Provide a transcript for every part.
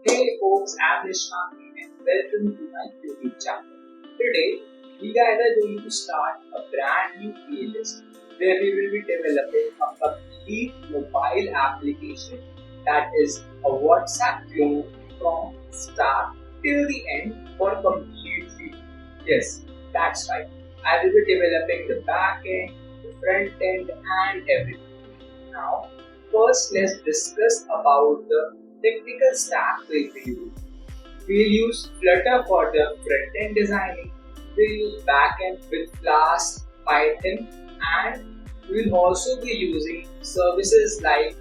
Hey folks, I'm Nishant and welcome to my YouTube channel. Today, we guys are going to start a brand new playlist where we will be developing a complete mobile application that is a WhatsApp clone from start till the end for complete free. Yes, that's right. I will be developing the back end, the front end, and everything. Now, first let's discuss about the technical stack we'll be using. We'll use Flutter for the front-end designing, we'll use backend with Flask, Python, and we'll also be using services like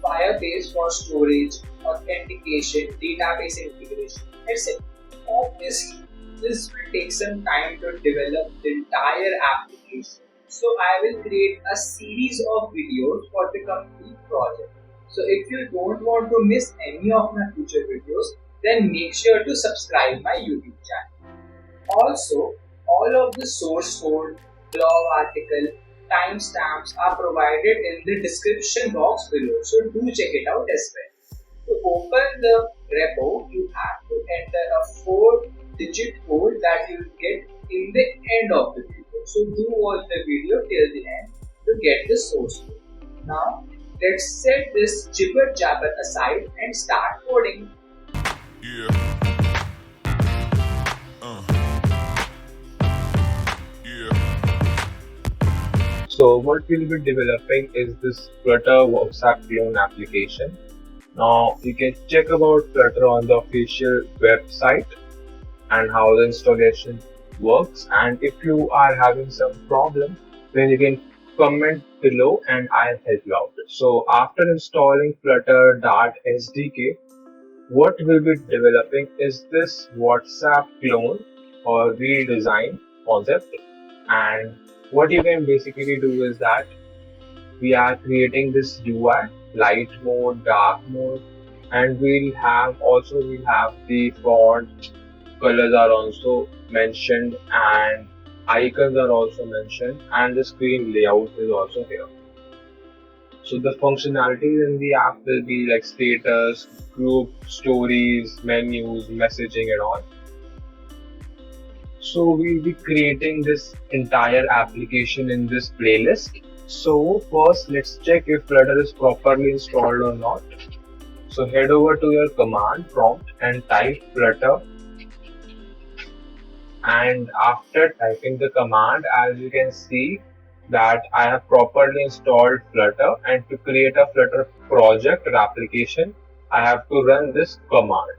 Firebase for storage, authentication, database integration, etc. Obviously, this will take some time to develop the entire application. So I will create a series of videos for the complete project. So if you don't want to miss any of my future videos, then make sure to subscribe my YouTube channel. Also, all of the source code, blog article, timestamps are provided in the description box below. So do check it out as well. To open the repo, you have to enter a 4-digit code that you will get in the end of the video. So do watch the video till the end to get the source code. Now, let's set this jibber jabber aside and start coding. So what we'll be developing is this Flutter WhatsApp clone application. Now you can check about Flutter on the official website and how the installation works, and if you are having some problem, then you can comment below and I'll help you out. So after installing Flutter Dart SDK, what we'll be developing is this WhatsApp clone or redesign concept. And what you can basically do is that we are creating this UI, light mode, dark mode, and we'll have the font, colors are also mentioned, and icons are also mentioned, and the screen layout is also here. So the functionalities in the app will be like status, group, stories, menus, messaging and all. So we'll be creating this entire application in this playlist. So first let's check if Flutter is properly installed or not. So head over to your command prompt and type Flutter. And after typing the command, as you can see that I have properly installed Flutter, and to create a Flutter project or application, I have to run this command,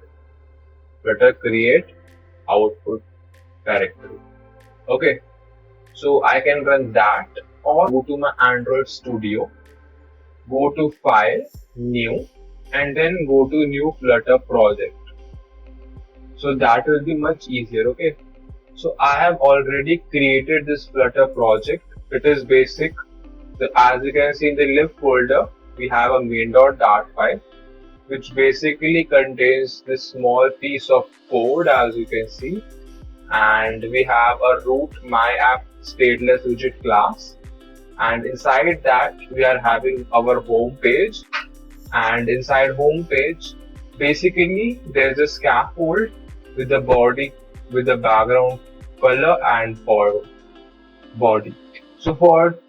Flutter create output directory. Okay, so I can run that, or go to my Android Studio, go to File, New, and then go to New Flutter project. So that will be much easier. Okay, so I have already created this Flutter project. It is basic. As you can see in the lib folder, we have a main.dart file, which basically contains this small piece of code, as you can see. And we have a root my app stateless widget class, and inside that we are having our home page, and inside home page basically there's a scaffold with the body, with the background color and for body. So for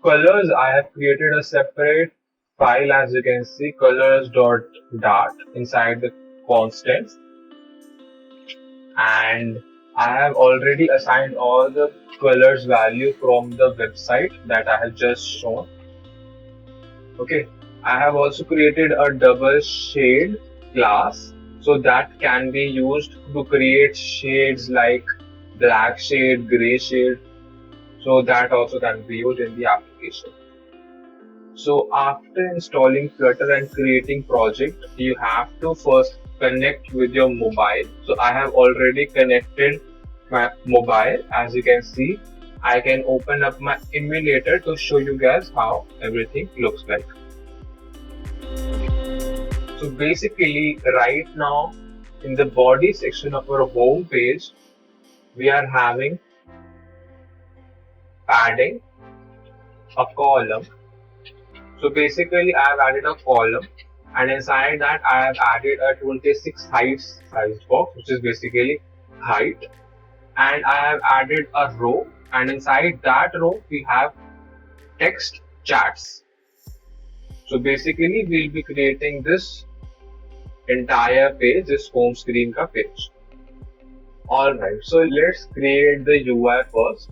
colors, I have created a separate file, as you can see, colors.dart inside the constants, and I have already assigned all the colors value from the website that I have just shown. Okay, I have also created a double shade class, so that can be used to create shades like black shade, gray shade. So that also can be used in the application. So after installing Flutter and creating project, you have to first connect with your mobile. So I have already connected my mobile. As you can see, I can open up my emulator to show you guys how everything looks like. So basically right now in the body section of our home page, we are having padding, a column. So basically I have added a column and inside that I have added a 26 heights size box, which is basically height, and I have added a row, and inside that row we have text chats. So basically we'll be creating this entire page, this home screen ka page. Alright, so let's create the UI first.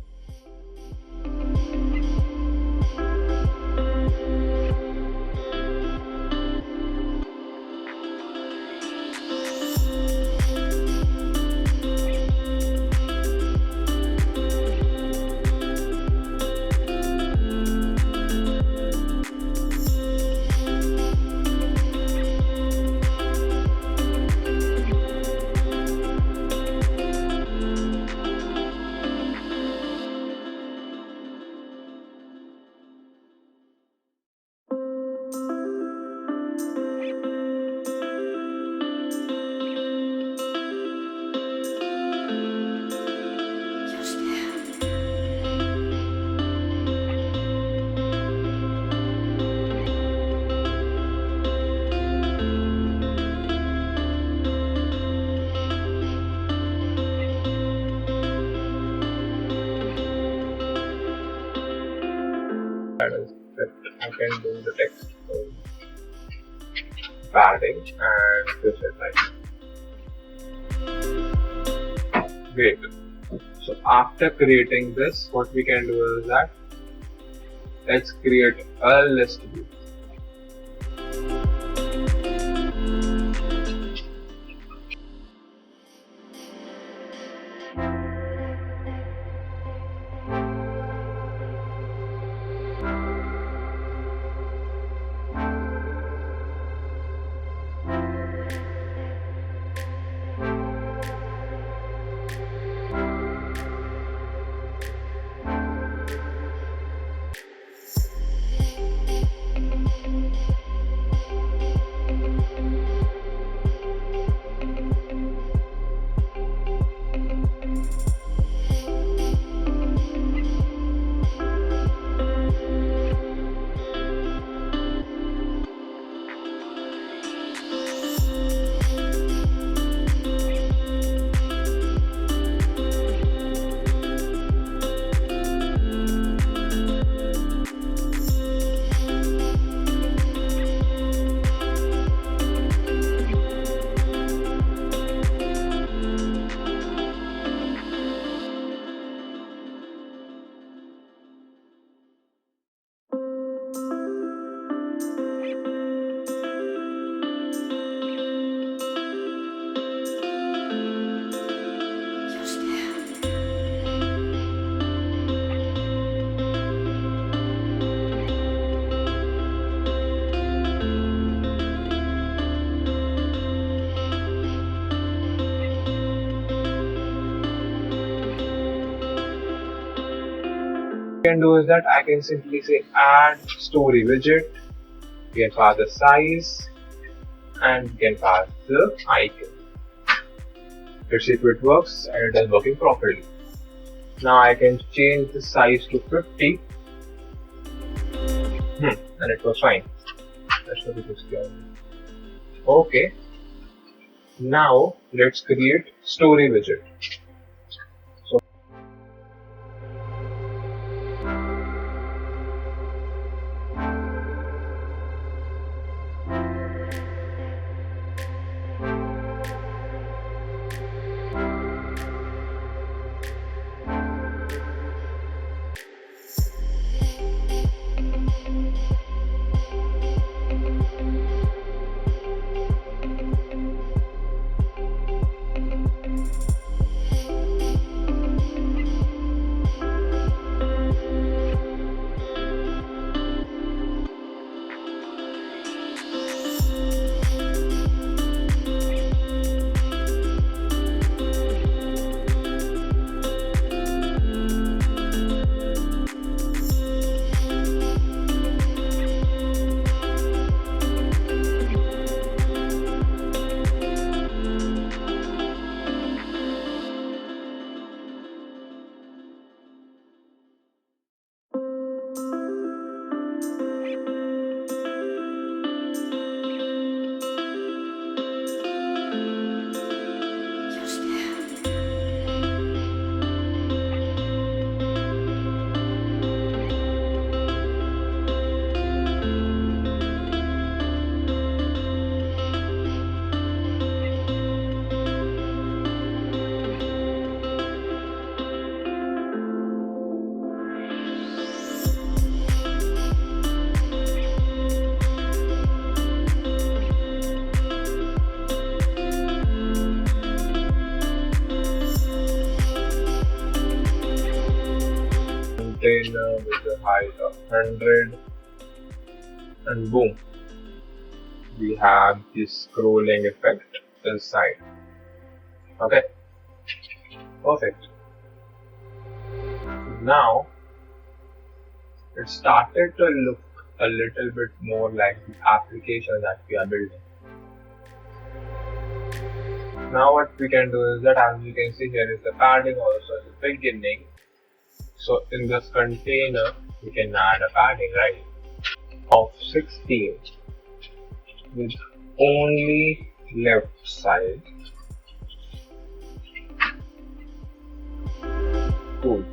That is that I can do the text padding and this is like great. So after creating this, what we can do is that let's create a list view. Can do is that I can simply say add story widget, you can pass the size and you can pass the icon. Let's see if it works, and it is working properly. Now I can change the size to 50 and it was fine. That's what it was clear. Okay, now let's create story widget. container with the height of 100, and boom, we have this scrolling effect inside. Okay, perfect. Now it started to look a little bit more like the application that we are building. Now what we can do is that, as you can see, here is the padding also at the beginning. So in this container we can add a padding, right, of 16 with only left side. Cool.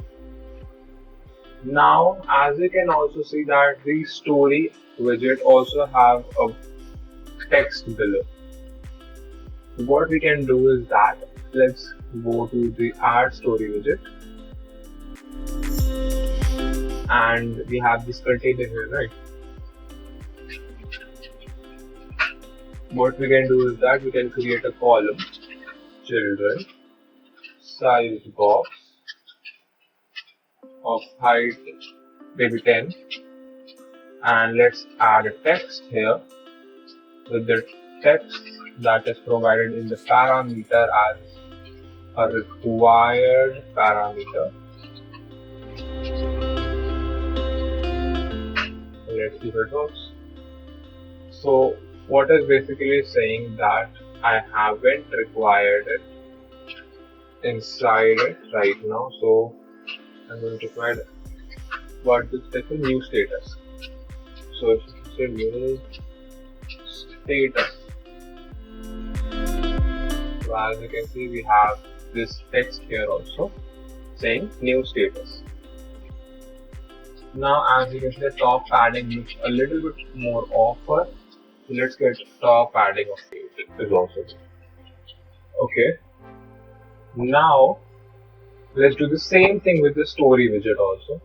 Now, as you can also see that the story widget also have a text below. What we can do is that, let's go to the add story widget, and we have this container here, right? What we can do is that we can create a column, children, size box of height maybe 10, and let's add a text here with the text that is provided in the parameter as a required parameter. Let's see if it works. So what is basically saying that I haven't required it inside it right now, so I'm going to find what this is, a new status. So if you say new status, so as you can see, we have this text here also saying new status. Now, as you can see, the top padding looks a little bit more offer. So let's get top padding of 8 is also good. Okay. Now let's do the same thing with the story widget also.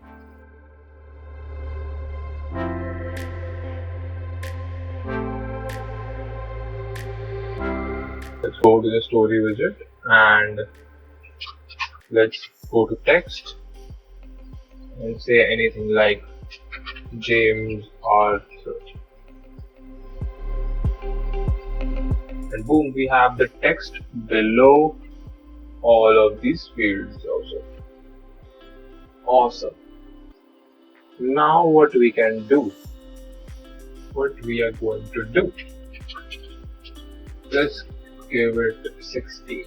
Let's go to the story widget and let's go to text and say anything like James Arthur. And boom, we have the text below all of these fields also. Awesome. Now what we can do, what we are going to do, let's give it 16.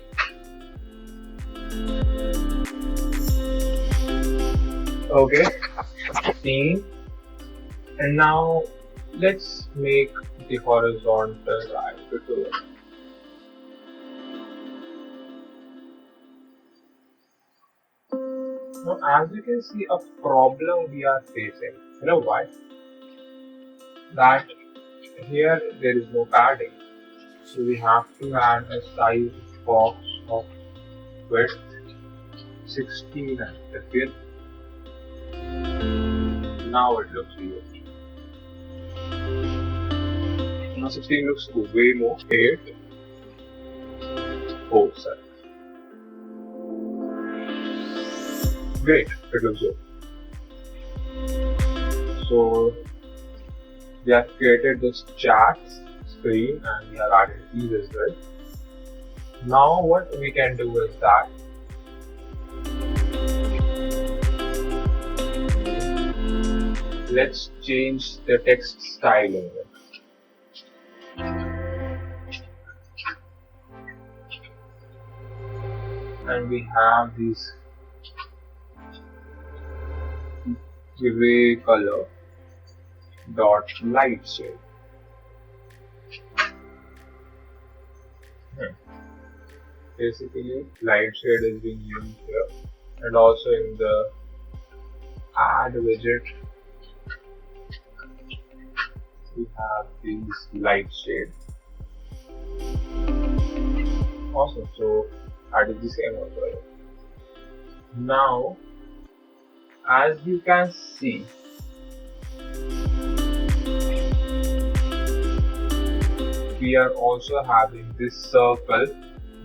Okay, 16. And now let's make the horizontal right to it. Now, as you can see, a problem we are facing. You know why? That here there is no padding, so we have to add a size box of width 16 and the width. Now it looks weird. Now 16 looks way more. 8, 4, 7. Great, it looks good. So we have created this chat screen and we have added these as well. Now what we can do is that let's change the text styling. And we have these gray color dot light shade. Basically, light shade is being used here, and also in the add widget we have these light shade. Awesome. So I did the same also. Now, as you can see, we are also having this circle,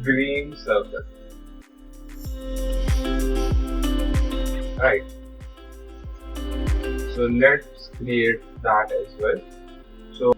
green circle, right? So let's create that as well. So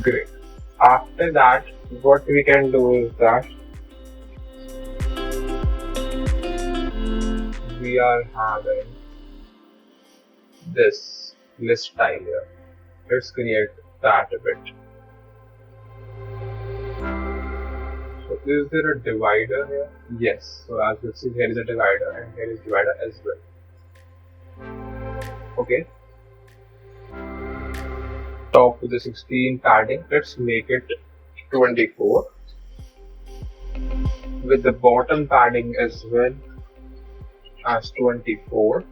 great. After that, what we can do is that we are having this ListTile here. Let's create that a bit. So is there a divider here? Yes. So as you see, here is a divider and here is divider as well. Okay. Top to the 16 padding. Let's make it 24. With the bottom padding as well as 24.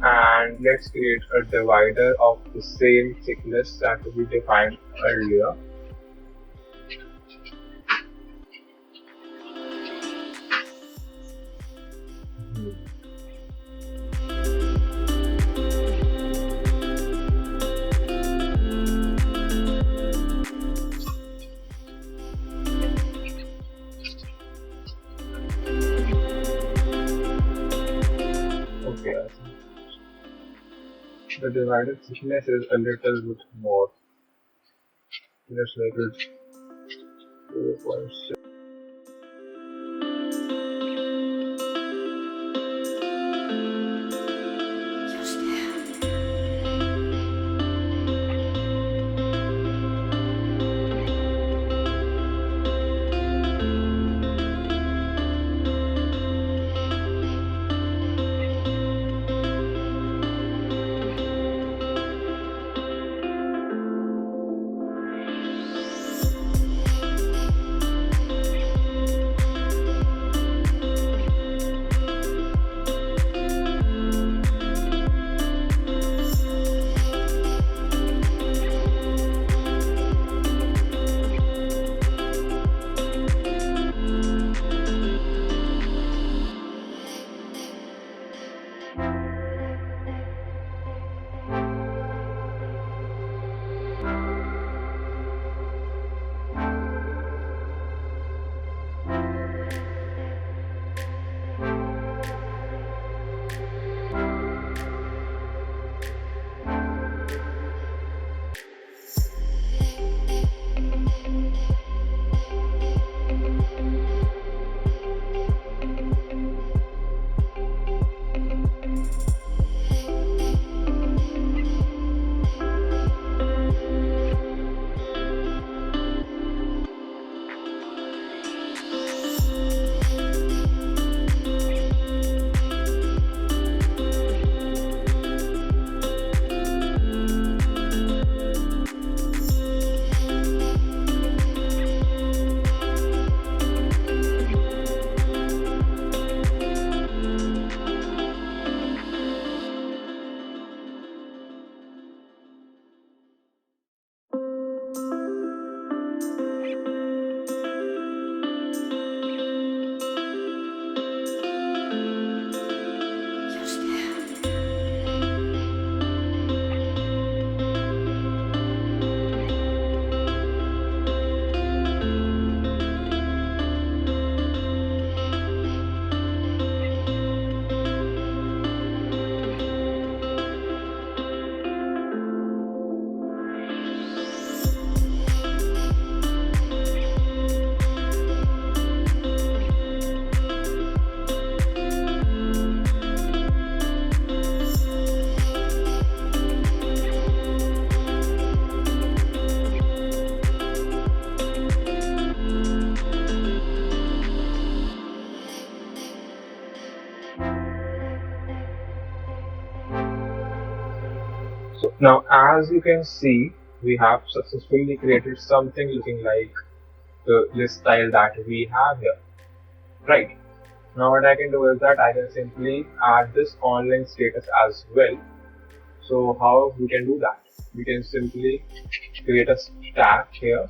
And let's create a divider of the same thickness that we defined earlier. Okay, the divider thickness is a little bit more. Let's make it 2.6. Now, as you can see, we have successfully created something looking like the list style that we have here. Right. Now what I can do is that I can simply add this online status as well. So how we can do that? We can simply create a stack here.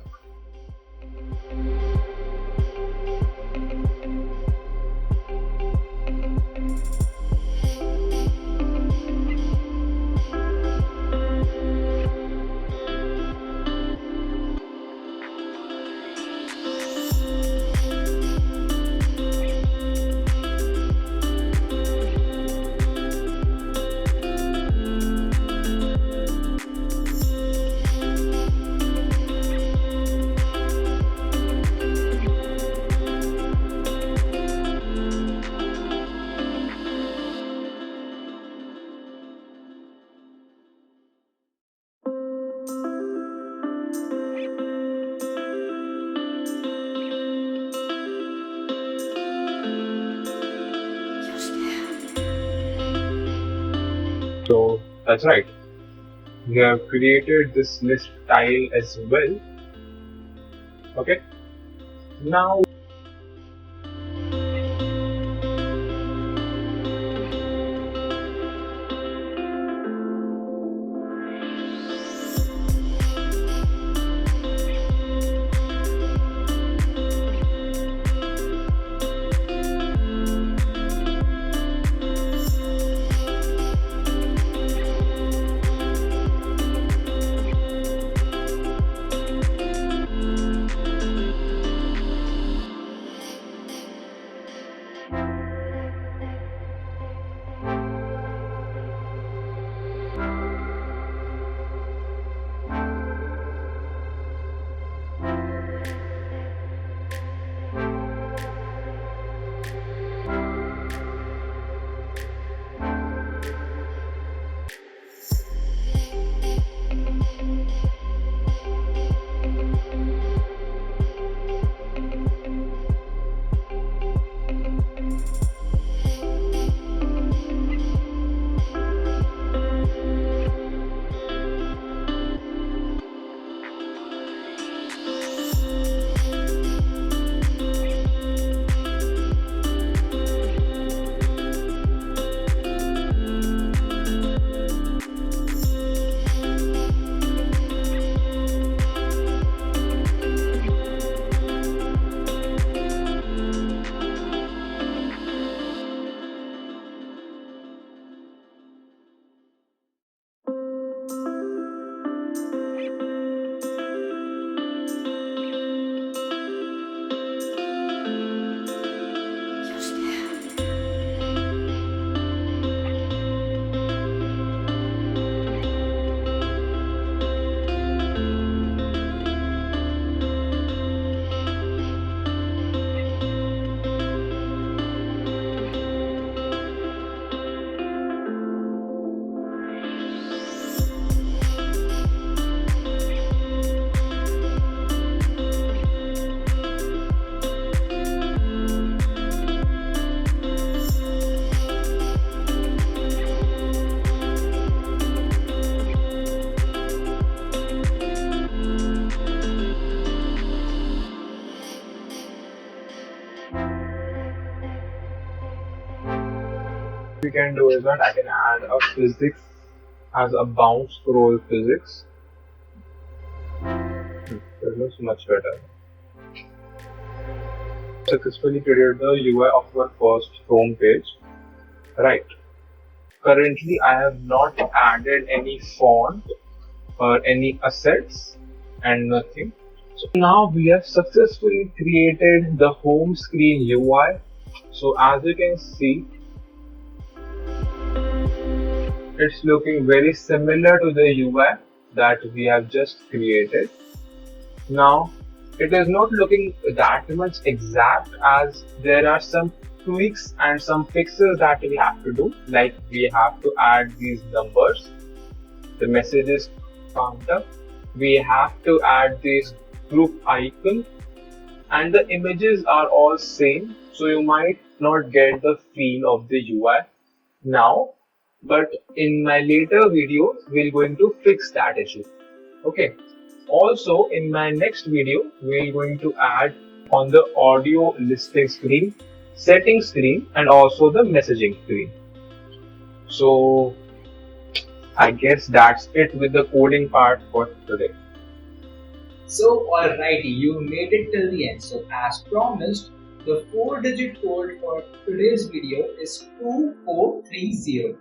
So that's right. We have created this list tile as well. Okay. Now we can do is that I can add a physics as a bounce scroll physics. It looks much better. Successfully created the UI of our first home page. Right. Currently, I have not added any font or any assets and nothing. So now we have successfully created the home screen UI. So as you can see, it's looking very similar to the UI that we have just created. Now, it is not looking that much exact as there are some tweaks and some fixes that we have to do. Like we have to add these numbers, the messages counter, we have to add this group icon, and the images are all same, so you might not get the feel of the UI. Now but in my later video, we're going to fix that issue. Okay. Also, in my next video, we're going to add on the audio listing screen, settings screen, and also the messaging screen. So I guess that's it with the coding part for today. So alrighty, you made it till the end. So as promised, the 4-digit code for today's video is 2430.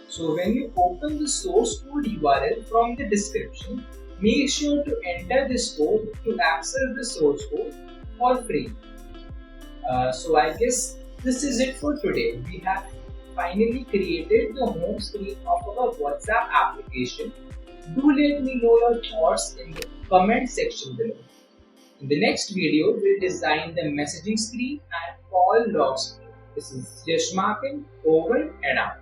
So when you open the source code URL from the description, make sure to enter this code to access the source code for free. So I guess this is it for today. We have finally created the home screen of our WhatsApp application. Do let me know your thoughts in the comment section below. In the next video, we'll design the messaging screen and call log screen. This is Yash Markin, over and out.